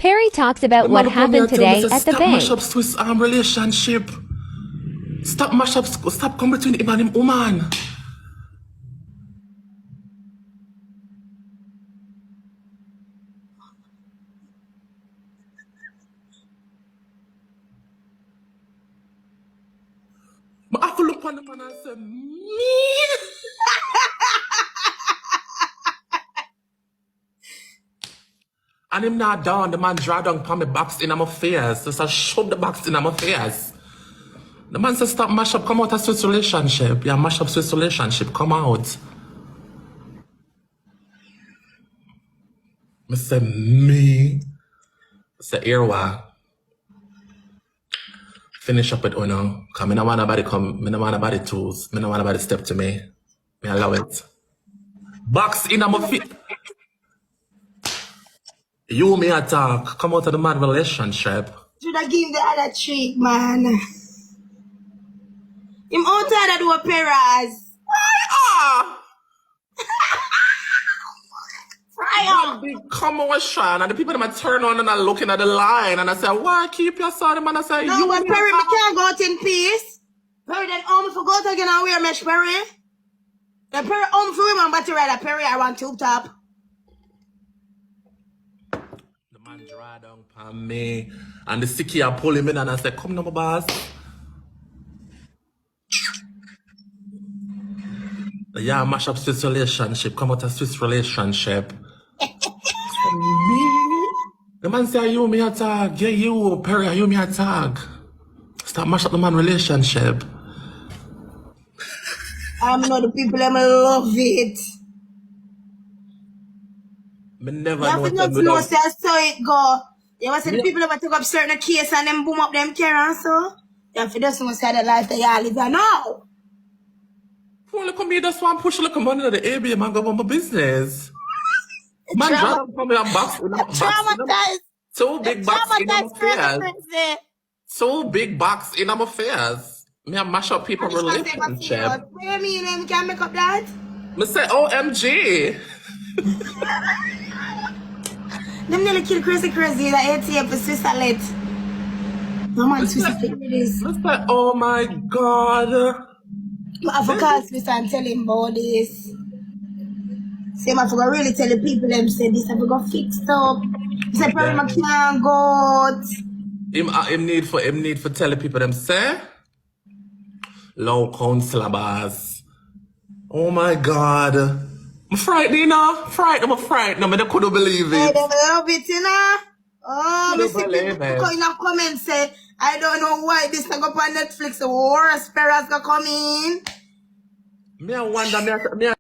Perry talks about what happened today at the Stop bank. mash up Swiss relationship. Stop come between him and him woman. But I have to look on the man and say, me? And him not down, the man draw down upon me box in my face. Just a shove the box in my face. The man said, stop mash up, come out of Swiss relationship. Yeah, mash up Swiss relationship, come out. I say, me? I say, Irwa. Finish up with Uno. Cause I don't want nobody come, I don't want nobody tools. I don't want nobody step to me. I allow it. Box in my feet. You me attack. Come out of the mad relationship. Should I give the other trick, man? Him outside do a Perez. Fire! Big commotion, and the people that turn on and are looking at the line, and I say, why keep your son? And I say, No, you but Perry, me can't go out in peace. Perry, then home for go out again and wear mesh, Perry. The Perry home for women, but you rather Perry, I want tube top. The man draw down upon me, and the sicky are pulling me, and I say, come now, my boss. Yeah, mash up Swiss relationship, come out of Swiss relationship. Me? The man say, you me attack. Yeah, you, Perry, you me attack. Stop mash up the man relationship. I know the people them love it. Me never You have know to know say so it go. You ever see the people that take up certain case and then boom up them care so? You have to just know say the life that you live now. Well, look at me, that's why I'm pushing like a money to the ABM and go on my business. Man, drop from me and box. Traumatized. Two big box in my face. Traumatized. Two big box in my face. Me and mash up people relationship. What do you mean them can make up that? Me say, OMG. Them nearly kill crazy that ATM for Switzerland. No man Switzerland this. Me say, oh my God. I forgot Swiss and tell him about this. Say I forgot really tell the people them say this I forgot fixed up. Say Perry I can't go. Him need for telling people them say low counselor boss. Oh my God. I'm frightened, you know? I'm frightened. I couldn't believe Hey, it. they love it, you know? Oh, I me see believe people it. in a comment say, I don't know why this thing up on Netflix, the worst Perez gonna come in. Me I wonder, me